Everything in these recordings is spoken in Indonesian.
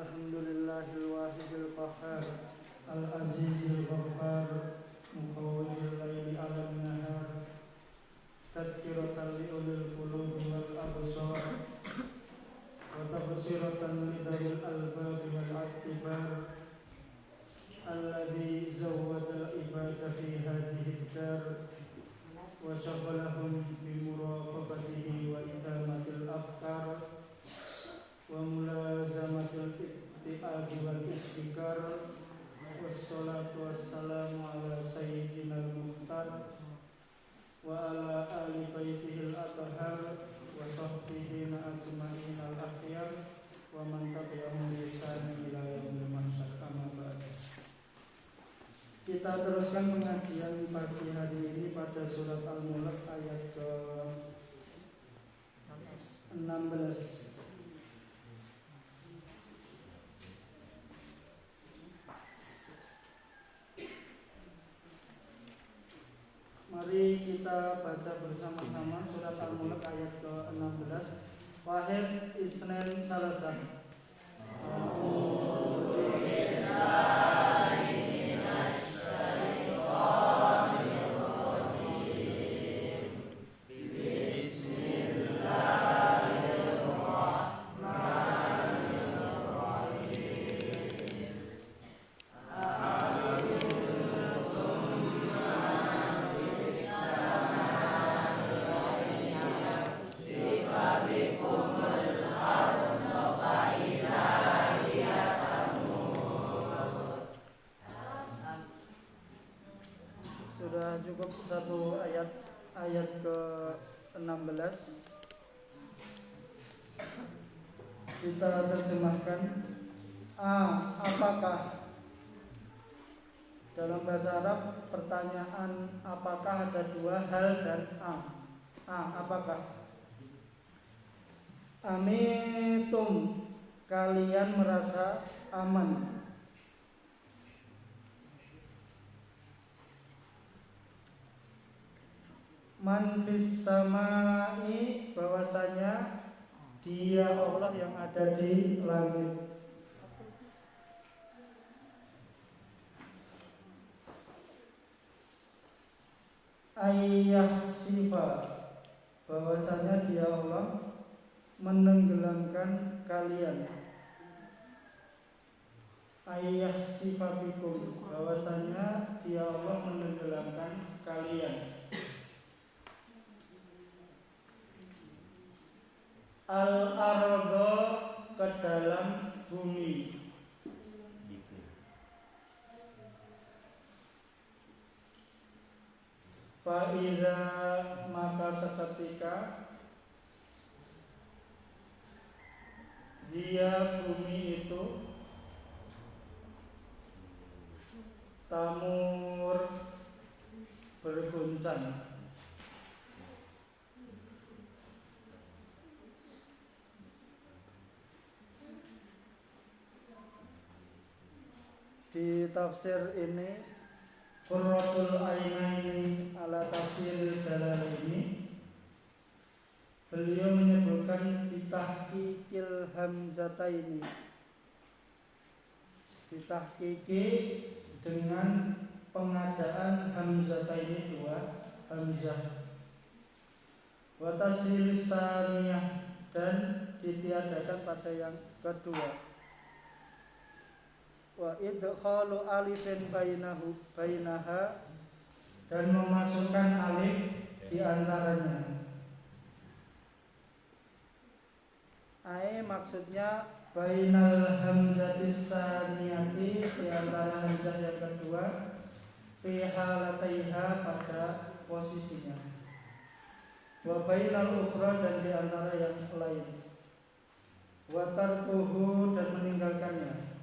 Alhamdulillahil wahidil qahhar al-azizil ghaffar muqawwidil laili 'alan nahar tadhkiratan li ulil qulubi wal absar wa tabsiratan li dzil albab wal i'tibar alladzi zawwada ibada fi hadhihi ad-dar wa shaghalahum bi muraqabatihi wa idamatil afkar wa mulazamatil itti'adi wal ittikar wassalatu wassalamu ala sayyidinal muhtar wa ala ali baitihil athhar wa sahbihi ajma'in al akhyar wa man tabi'ahum bi ihsan ila yaumil mahsyar. Amma ba'd. Kita teruskan pengajian pagi hari ini pada surat Al-Mulk ayat ke-16. Mari kita baca bersama-sama surat Al-Mulk ayat ke-16. Wahid Isnen Salasah. Cukup satu ayat ke-16. Kita terjemahkan. Apakah? Dalam bahasa Arab pertanyaan apakah ada dua hal dan apakah? Amitum, kalian merasa aman? Man fis samai, bahwasanya Dia Allah yang ada di langit. Ayah sifa, bahwasanya Dia Allah menenggelamkan kalian. Ayah sifabikum, bahwasanya Dia Allah menenggelamkan kalian. Al-ardo, ke dalam bumi. Fa'idha, maka seketika dia bumi itu tamur, berguncang. Di tafsir ini Qurratul Ainaini ala tafsir Jalalaini, beliau menyebutkan bitahqiqil hamzataini, bitahqiqi dengan pengadaan hamzataini, dua hamzah, wa tashilis saniyah, dan ditiadakan pada yang kedua, wa idkhalu alifin bainaha, dan memasukkan alif di antaranya. Maksudnya bainal hamzatis saniyati, di antara hamzah yang kedua, fi halataiha, pada posisinya, wa bainal ukhra, dan di antara yang lain, wa tarkuhu, dan meninggalkannya,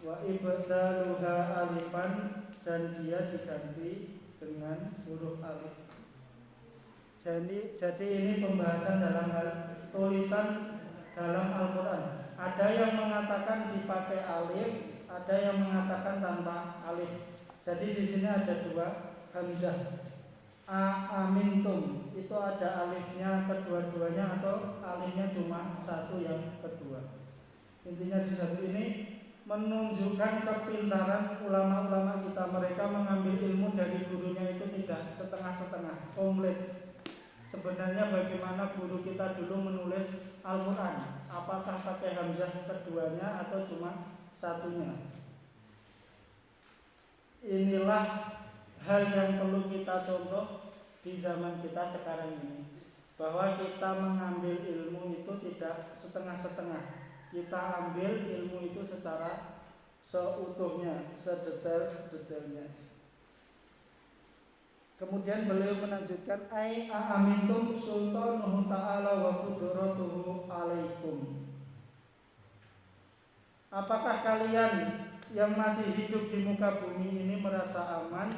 wa ibdaluha alifan, dan dia diganti dengan huruf alif. Jadi ini pembahasan dalam hal tulisan dalam Al-Quran. Ada yang mengatakan dipakai alif, ada yang mengatakan tanpa alif. Jadi di sini ada dua hamzah. Amintum, itu ada alifnya kedua-duanya atau alifnya cuma satu yang kedua. Intinya di satu ini menunjukkan kepintaran ulama-ulama kita. Mereka mengambil ilmu dari gurunya itu tidak setengah-setengah, komplit. Sebenarnya bagaimana guru kita dulu menulis Al-Quran, apakah pakai hamzah keduanya atau cuma satunya? Inilah hal yang perlu kita contoh di zaman kita sekarang ini, bahwa kita mengambil ilmu itu tidak setengah-setengah. Kita ambil ilmu itu secara seutuhnya, sedetail-detailnya. Kemudian beliau melanjutkan, ai aamintum sultanuhu ta'ala wa qudratuhu alaikum. Apakah kalian yang masih hidup di muka bumi ini merasa aman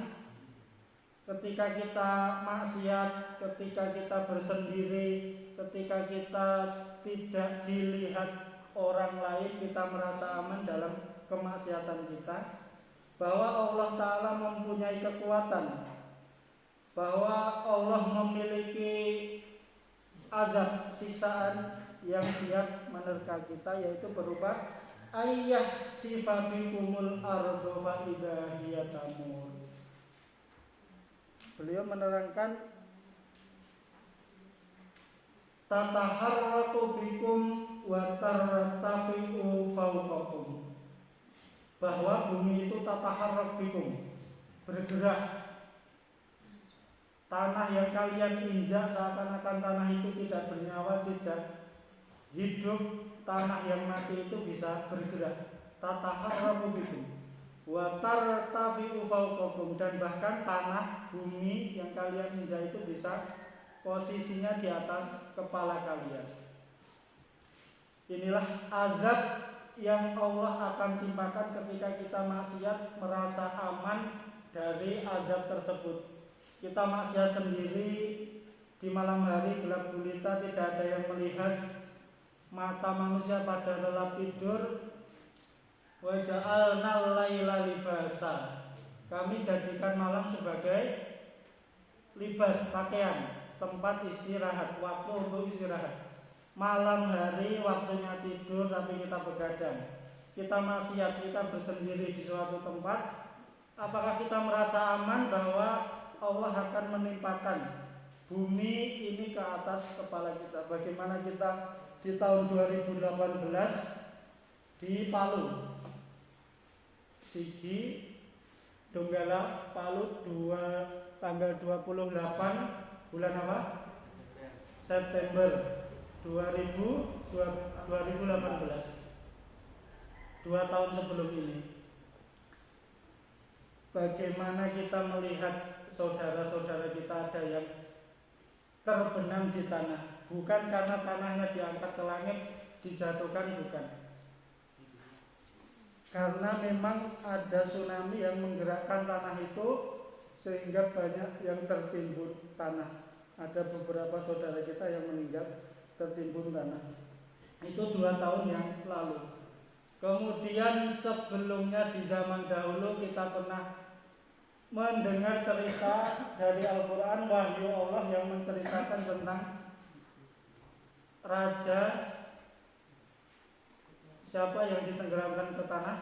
ketika kita maksiat, ketika kita bersendiri, ketika kita tidak dilihat orang lain, kita merasa aman dalam kemaksiatan kita, bahwa Allah Ta'ala mempunyai kekuatan, bahwa Allah memiliki azab, siksaan yang siap menerka kita, yaitu berupa ayah sifabikumul ardo wa idha hiya tamur. Beliau menerangkan tataharraqu bikum wa tartafi'u fawqakum, bahwa bumi itu tataharraq bikum, bergerak. Tanah yang kalian injak seakan-akan tanah itu tidak bernyawa, tidak hidup. Tanah yang mati itu bisa bergerak. Tataharraqu bikum wa tartafi'u fawqakum, dan bahkan tanah bumi yang kalian injak itu bisa posisinya di atas kepala kalian. Inilah azab yang Allah akan timpakan ketika kita maksiat, merasa aman dari azab tersebut. Kita maksiat sendiri di malam hari gelap gulita, tidak ada yang melihat, mata manusia pada relap tidur. Wa ja'alnal laila libasa, kami jadikan malam sebagai libas, pakaian, tempat istirahat, waktu untuk istirahat. Malam hari waktunya tidur, tapi kita begadang. Kita maksiat, kita bersendiri di suatu tempat. Apakah kita merasa aman bahwa Allah akan menimpakan bumi ini ke atas kepala kita? Bagaimana kita di tahun 2018 di Palu, Sigi, Donggala, Palu, tanggal 28 bulan apa? September 2018, 2 tahun sebelum ini. Bagaimana kita melihat saudara-saudara kita ada yang terbenam di tanah, bukan karena tanahnya diangkat ke langit, dijatuhkan, bukan, karena memang ada tsunami yang menggerakkan tanah itu sehingga banyak yang tertimbun tanah. Ada beberapa saudara kita yang meninggal tertimbun tanah. Itu 2 tahun yang lalu. Kemudian sebelumnya di zaman dahulu kita pernah mendengar cerita dari Al-Quran, wahyu Allah yang menceritakan tentang raja siapa yang ditenggelamkan ke tanah?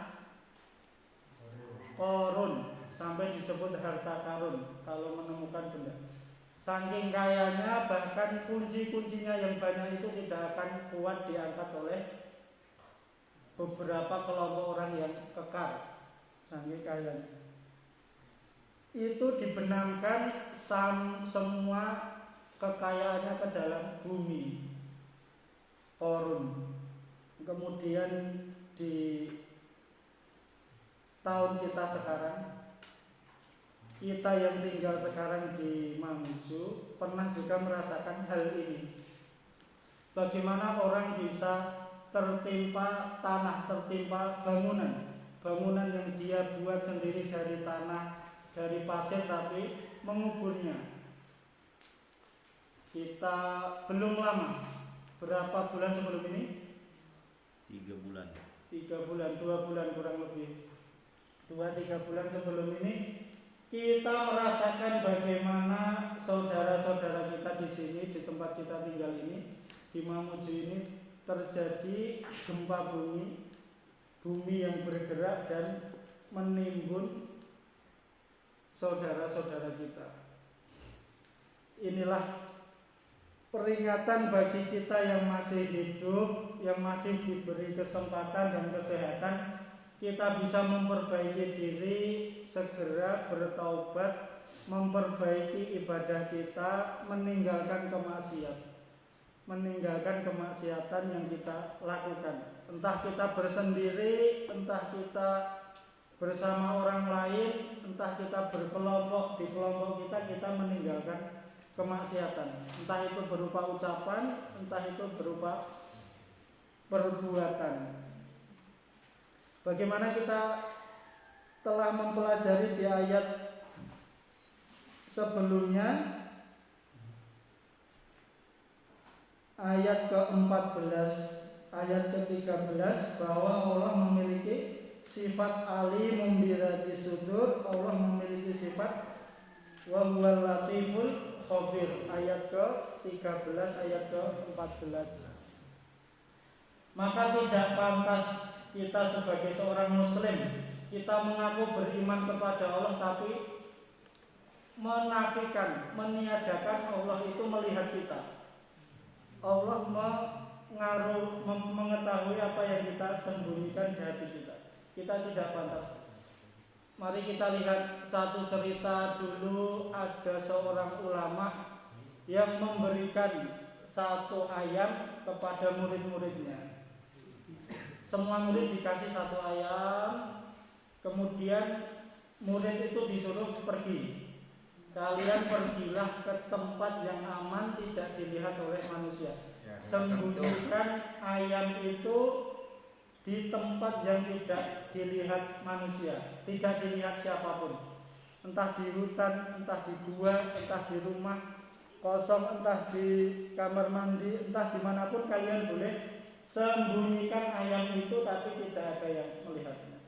Korun, sampai disebut harta karun kalau menemukan benda. Saking kayanya, bahkan kunci-kuncinya yang banyak itu tidak akan kuat diangkat oleh beberapa kelompok orang yang kekar. Saking kayanya itu dibenamkan semua kekayaannya ke dalam bumi Korun. Kemudian di tahun kita sekarang, kita yang tinggal sekarang di Mamuju pernah juga merasakan hal ini. Bagaimana orang bisa tertimpa tanah, tertimpa bangunan yang dia buat sendiri dari tanah, dari pasir, tapi menguburnya. Kita belum lama, berapa bulan sebelum ini? 3 bulan. 3 bulan, 2 bulan kurang lebih, 2-3 bulan sebelum ini kita merasakan bagaimana saudara-saudara kita di sini, di tempat kita tinggal ini, di Mamuju ini, terjadi gempa bumi yang bergerak dan menimbun saudara-saudara kita. Inilah peringatan bagi kita yang masih hidup, yang masih diberi kesempatan dan kesehatan, kita bisa memperbaiki diri, segera bertaubat, memperbaiki ibadah kita, meninggalkan kemaksiatan yang kita lakukan. Entah kita bersendiri, entah kita bersama orang lain, entah kita berkelompok, di kelompok kita meninggalkan kemaksiatan. Entah itu berupa ucapan, entah itu berupa perbuatan. Bagaimana kita telah mempelajari di ayat sebelumnya, ayat ke-14, ayat ke-13, bahwa Allah memiliki sifat alimum bidzatis sudur, Allah memiliki sifat wa huwal latiful khabir, ayat ke-13, ayat ke-14. Maka tidak pantas kita sebagai seorang muslim, kita mengaku beriman kepada Allah tapi menafikan, meniadakan Allah itu melihat kita. Allah mengetahui apa yang kita sembunyikan di hati kita. Kita tidak pantas. Mari kita lihat satu cerita. Dulu ada seorang ulama yang memberikan satu ayam kepada murid-muridnya. Semua murid dikasih satu ayam. Kemudian murid itu disuruh pergi. Kalian pergilah ke tempat yang aman, tidak dilihat oleh manusia. Sembunyikan ayam itu di tempat yang tidak dilihat manusia, tidak dilihat siapapun. Entah di hutan, entah di gua, entah di rumah kosong, entah di kamar mandi, entah dimanapun kalian boleh sembunyikan ayam itu, tapi tidak ada yang melihatnya.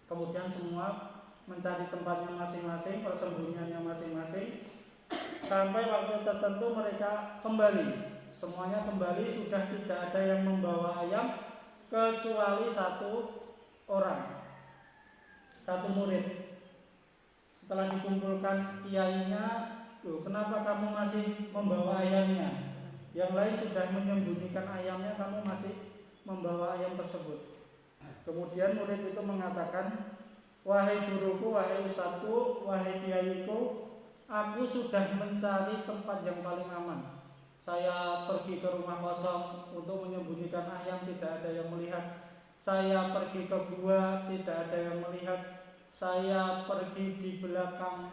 Kemudian semua mencari tempatnya masing-masing, persembunyiannya masing-masing, sampai waktu tertentu mereka kembali. Semuanya kembali, sudah tidak ada yang membawa ayam kecuali satu orang, satu murid. Setelah dikumpulkan kiainya, loh, kenapa kamu masih membawa ayamnya? Yang lain sudah menyembunyikan ayamnya, kamu masih membawa ayam tersebut. Kemudian murid itu mengatakan, wahai guruku, wahai ustadku, wahai kiaiku, aku sudah mencari tempat yang paling aman. Saya pergi ke rumah kosong untuk menyembunyikan ayam, tidak ada yang melihat. Saya pergi ke gua, tidak ada yang melihat. Saya pergi di belakang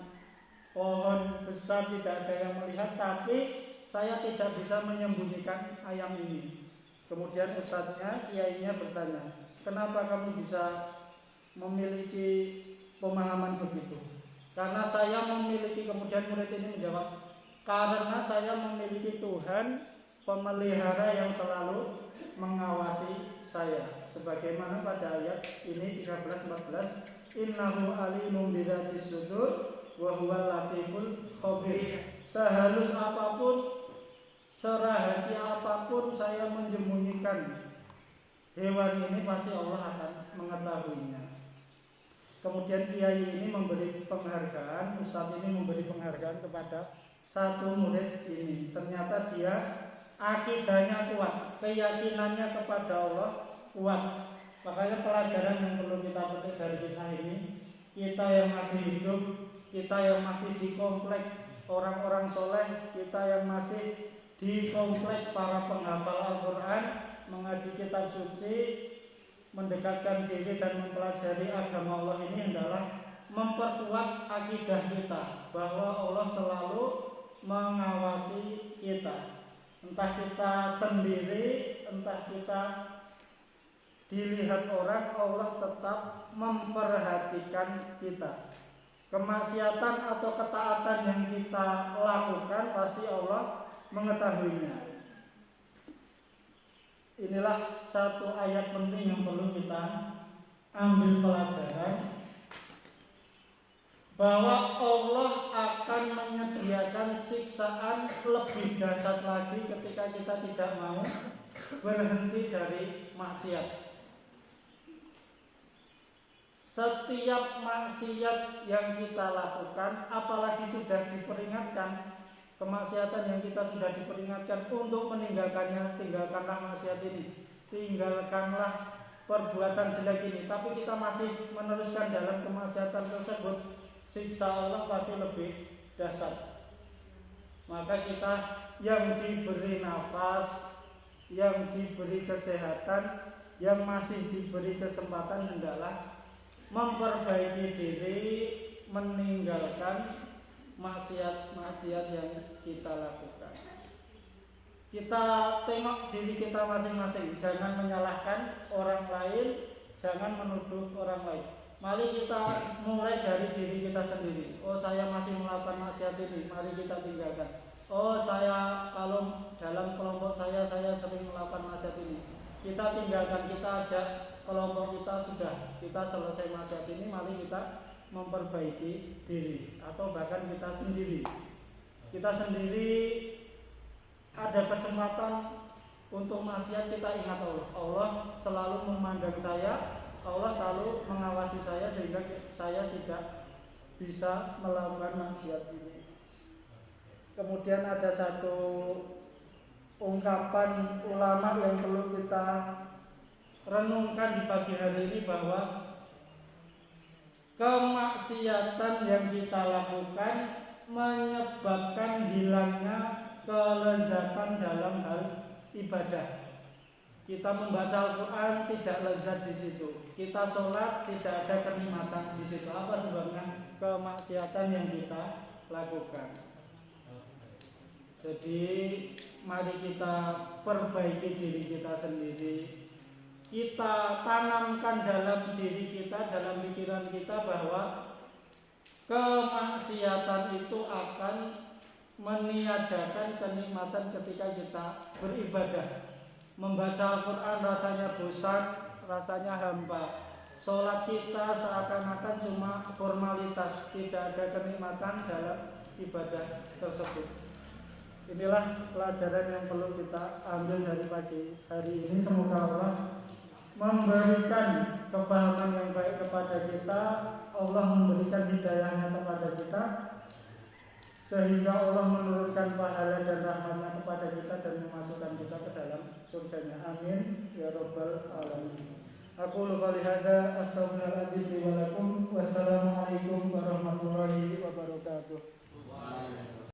pohon besar, tidak ada yang melihat. Tapi saya tidak bisa menyembunyikan ayam ini. Kemudian ustadznya, kiainya bertanya, kenapa kamu bisa memiliki pemahaman begitu? Karena saya memiliki, kemudian murid ini menjawab, karena saya memiliki Tuhan pemelihara yang selalu mengawasi saya. Sebagaimana pada ayat ini 13-14, innahu alimum bidzatis sudur wa huwal latiful khabir. Sehalus apapun, serahasia apapun saya menyembunyikan hewan ini, pasti Allah akan mengetahuinya. Kemudian kiai ini memberi penghargaan, ustaz ini memberi penghargaan kepada satu murid ini. Ternyata dia akidahnya kuat, keyakinannya kepada Allah kuat. Makanya pelajaran yang perlu kita petik dari kisah ini, kita yang masih hidup, kita yang masih di komplek orang-orang soleh, kita yang masih di komplek para penghafal Al-Quran, mengaji kitab suci, mendekatkan diri dan mempelajari agama Allah ini adalah memperkuat akidah kita bahwa Allah selalu mengawasi kita. Entah kita sendiri, entah kita dilihat orang, Allah tetap memperhatikan kita. Kemaksiatan atau ketaatan yang kita lakukan pasti Allah mengetahuinya. Inilah satu ayat penting yang perlu kita ambil pelajaran, bahwa Allah akan menyediakan siksaan lebih dahsyat lagi ketika kita tidak mau berhenti dari maksiat. Setiap maksiat yang kita lakukan, apalagi sudah diperingatkan, kemaksiatan yang kita sudah diperingatkan untuk meninggalkannya, tinggalkanlah maksiat ini, tinggalkanlah perbuatan jelek ini, tapi kita masih meneruskan dalam kemaksiatan tersebut, siksa Allah pasti lebih dahsyat. Maka kita yang diberi nafas, yang diberi kesehatan, yang masih diberi kesempatan hendaklah memperbaiki diri, meninggalkan maksiat-maksiat yang kita lakukan. Kita tengok diri kita masing-masing, jangan menyalahkan orang lain, jangan menuduh orang lain. Mari kita mulai dari diri kita sendiri. Oh, saya masih melakukan maksiat ini, mari kita tinggalkan. Oh, saya kalau dalam kelompok saya sering melakukan maksiat ini, kita tinggalkan, kita ajak kelompok kita selesai maksiat ini, mari kita memperbaiki diri, atau bahkan kita sendiri ada kesempatan untuk maksiat, kita ingat Allah. Allah selalu memandang saya, Allah selalu mengawasi saya, sehingga saya tidak bisa melakukan maksiat ini. Kemudian ada satu ungkapan ulama yang perlu kita renungkan di pagi hari ini, bahwa kemaksiatan yang kita lakukan menyebabkan hilangnya kelezatan dalam hal ibadah. Kita membaca Al-Quran tidak lezat di situ. Kita sholat tidak ada kenikmatan di situ. Apa sebabnya? Kemaksiatan yang kita lakukan. Jadi mari kita perbaiki diri kita sendiri. Kita tanamkan dalam diri kita, dalam pikiran kita, bahwa kemaksiatan itu akan meniadakan kenikmatan ketika kita beribadah. Membaca Al-Quran rasanya bosan, rasanya hampa. Sholat kita seakan-akan cuma formalitas, tidak ada kenikmatan dalam ibadah tersebut. Inilah pelajaran yang perlu kita ambil dari pagi hari ini. Semoga Allah memberikan kepahaman yang baik kepada kita, Allah memberikan hidayahnya kepada kita, sehingga Allah menurunkan pahala dan rahmatnya kepada kita dan memasukkan kita ke dalam surganya. Amin ya rabbal alamin. Aku qouli hadza astaghfirullahaladzim li wa lakum. Wassalamualaikum warahmatullahi wabarakatuh.